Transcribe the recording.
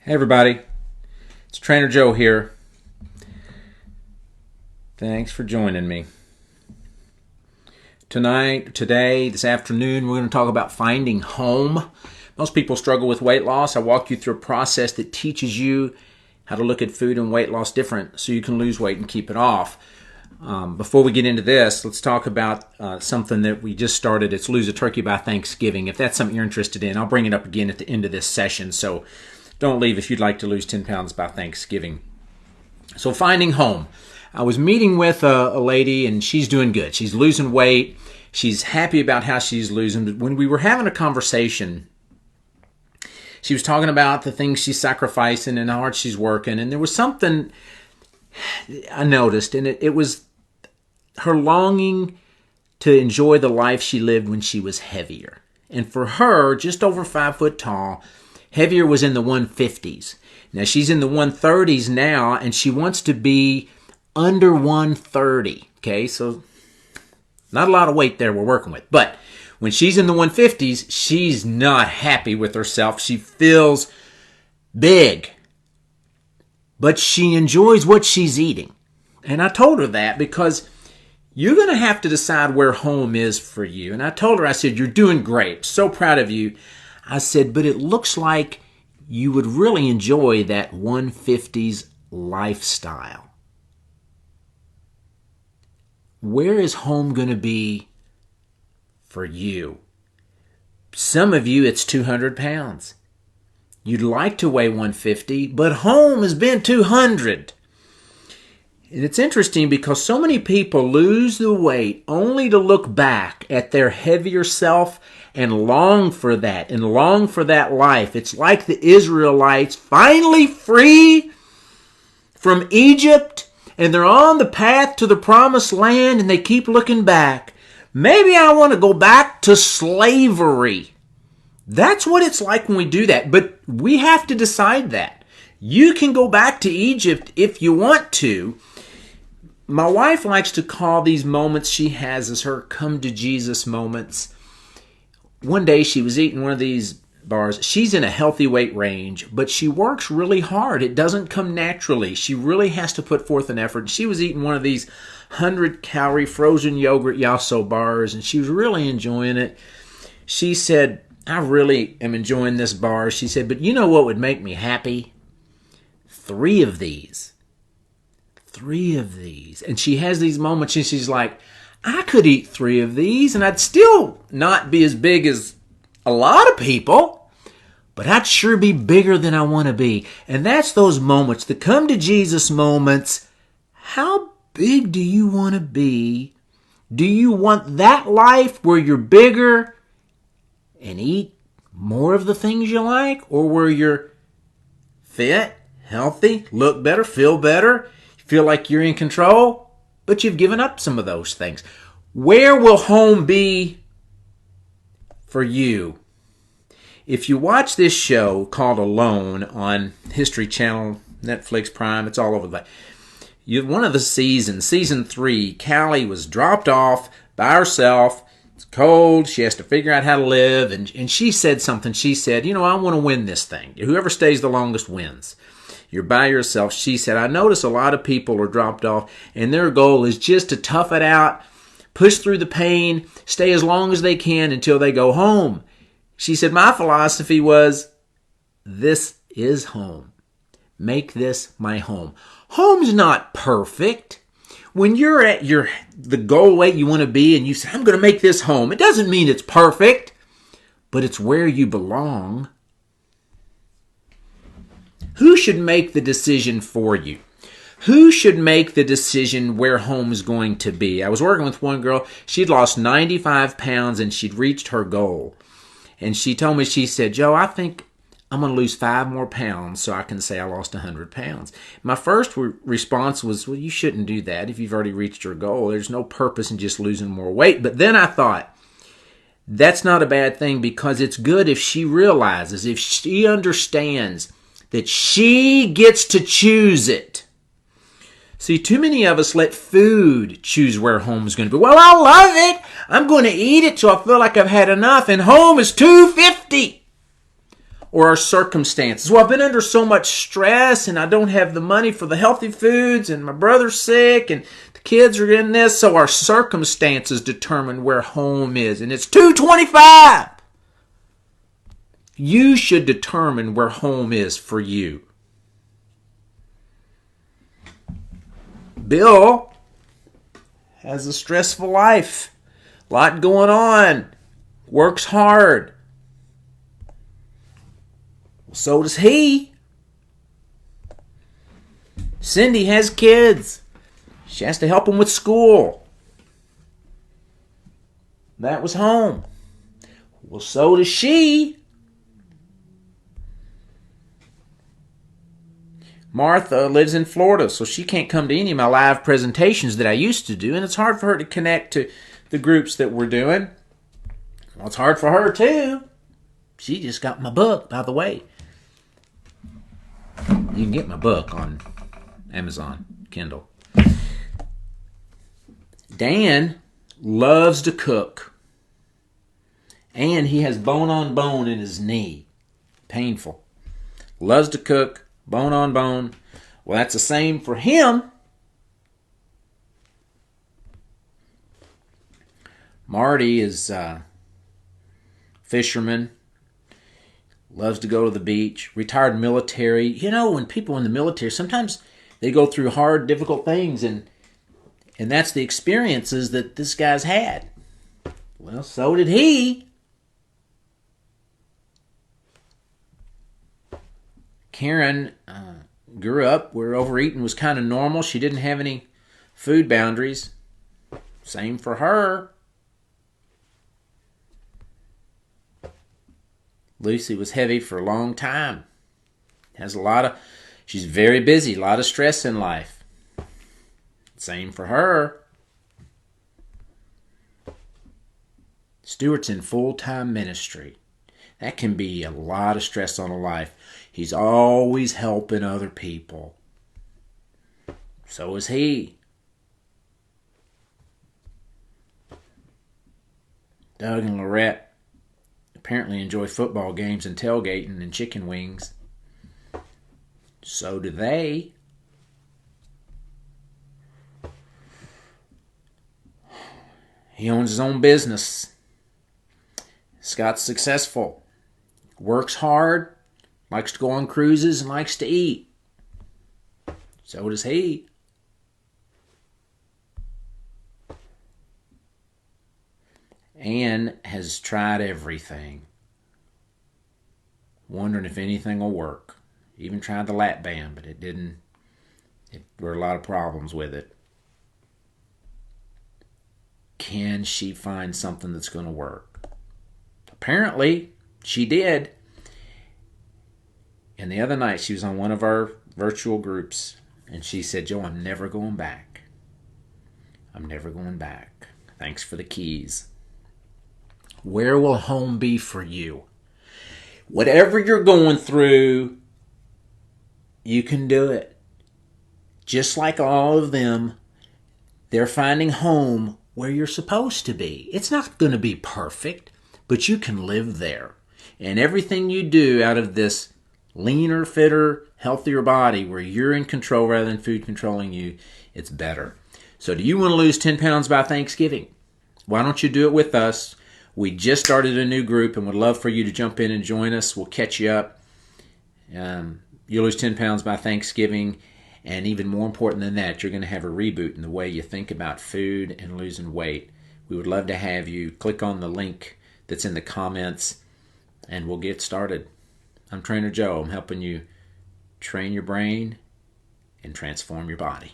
Hey everybody, it's Trainer Joe here. Thanks for joining me. This afternoon, we're going to talk about finding home. Most people struggle with weight loss. I walk you through a process that teaches you how to look at food and weight loss different so you can lose weight and keep it off. Before we get into this, let's talk about something that we just started. It's Lose a Turkey by Thanksgiving. If that's something you're interested in, I'll bring it up again at the end of this session. So don't leave if you'd like to lose 10 pounds by Thanksgiving. So finding home. I was meeting with a lady and she's doing good. She's losing weight. She's happy about how she's losing. But when we were having a conversation, she was talking about the things she's sacrificing and how hard she's working. And there was something I noticed, and it was her longing to enjoy the life she lived when she was heavier. And for her, just over 5 foot tall, heavier was in the 150s. Now she's in the 130s now, and she wants to be under 130. Okay, so not a lot of weight there we're working with. But when she's in the 150s, she's not happy with herself. She feels big. But she enjoys what she's eating. And I told her that because you're going to have to decide where home is for you. And I told her, I said, you're doing great. So proud of you. I said, but it looks like you would really enjoy that 150s lifestyle. Where is home going to be for you? Some of you, it's 200 pounds. You'd like to weigh 150, but home has been 200. And it's interesting because so many people lose the weight only to look back at their heavier self and long for that life. It's like the Israelites finally free from Egypt, and they're on the path to the promised land, and they keep looking back. Maybe I want to go back to slavery. That's what it's like when we do that. But we have to decide that. You can go back to Egypt if you want to. My wife likes to call these moments she has as her come to Jesus moments. One day she was eating one of these bars. She's in a healthy weight range, but she works really hard. It doesn't come naturally. She really has to put forth an effort. She was eating one of these 100-calorie frozen yogurt Yasso bars, and she was really enjoying it. She said, I really am enjoying this bar. She said, but you know what would make me happy? 3 of these. 3 of these. And she has these moments and she's like, I could eat 3 of these and I'd still not be as big as a lot of people, but I'd sure be bigger than I want to be. And that's those moments, the come to Jesus moments. How big do you want to be? Do you want that life where you're bigger and eat more of the things you like, or where you're fit, healthy, look better, feel better, feel like you're in control, but you've given up some of those things? Where will home be for you? If you watch this show called Alone on History Channel, Netflix, Prime, it's all over the place. One of the seasons, season 3, Callie was dropped off by herself. It's cold. She has to figure out how to live. And she said something. She said, I want to win this thing. Whoever stays the longest wins. You're by yourself. She said, I notice a lot of people are dropped off, and their goal is just to tough it out, push through the pain, stay as long as they can until they go home. She said, my philosophy was, this is home. Make this my home. Home's not perfect. When you're at the goal weight you want to be and you say, I'm going to make this home, it doesn't mean it's perfect, but it's where you belong. Who should make the decision for you? Who should make the decision where home is going to be? I was working with one girl. She'd lost 95 pounds and she'd reached her goal. And she told me, she said, Joe, I think I'm going to lose 5 more pounds so I can say I lost 100 pounds. My first response was, well, you shouldn't do that if you've already reached your goal. There's no purpose in just losing more weight. But then I thought, that's not a bad thing, because it's good if she realizes, if she understands that she gets to choose it. See, too many of us let food choose where home is going to be. Well, I love it. I'm going to eat it till I feel like I've had enough, and home is $2.50. or our circumstances. Well, I've been under so much stress and I don't have the money for the healthy foods and my brother's sick and the kids are in this. So our circumstances determine where home is. And it's 225. You should determine where home is for you. Bill has a stressful life. A lot going on. Works hard. So does he. Cindy has kids. She has to help them with school. That was home. Well, so does she. Martha lives in Florida, so she can't come to any of my live presentations that I used to do, and it's hard for her to connect to the groups that we're doing. Well, it's hard for her, too. She just got my book, by the way. You can get my book on Amazon Kindle. Dan loves to cook, and he has bone on bone in his knee. Painful. Loves to cook, bone on bone. Well, that's the same for him. Marty is fisherman, loves to go to the beach, retired military. You know, when people in the military, sometimes they go through hard, difficult things, and that's the experiences that this guy's had. Well, so did he. Karen grew up where overeating was kind of normal. She didn't have any food boundaries. Same for her. Lucy was heavy for a long time. She's very busy, a lot of stress in life. Same for her. Stuart's in full-time ministry. That can be a lot of stress on a life. He's always helping other people. So is he. Doug and Lorette apparently enjoy football games and tailgating and chicken wings. So do they. He owns his own business. Scott's successful. Works hard. Likes to go on cruises and likes to eat. So does he. Anne has tried everything. Wondering if anything will work. Even tried the lap band, but it didn't. There were a lot of problems with it. Can she find something that's going to work? Apparently, she did. And the other night, she was on one of our virtual groups, and she said, Joe, I'm never going back. I'm never going back. Thanks for the keys. Where will home be for you? Whatever you're going through, you can do it. Just like all of them, they're finding home where you're supposed to be. It's not going to be perfect, but you can live there. And everything you do out of this leaner, fitter, healthier body where you're in control rather than food controlling you, it's better. So do you want to lose 10 pounds by Thanksgiving? Why don't you do it with us? We just started a new group and would love for you to jump in and join us. We'll catch you up. You'll lose 10 pounds by Thanksgiving. And even more important than that, you're going to have a reboot in the way you think about food and losing weight. We would love to have you. Click on the link that's in the comments and we'll get started. I'm Trainer Joe. I'm helping you train your brain and transform your body.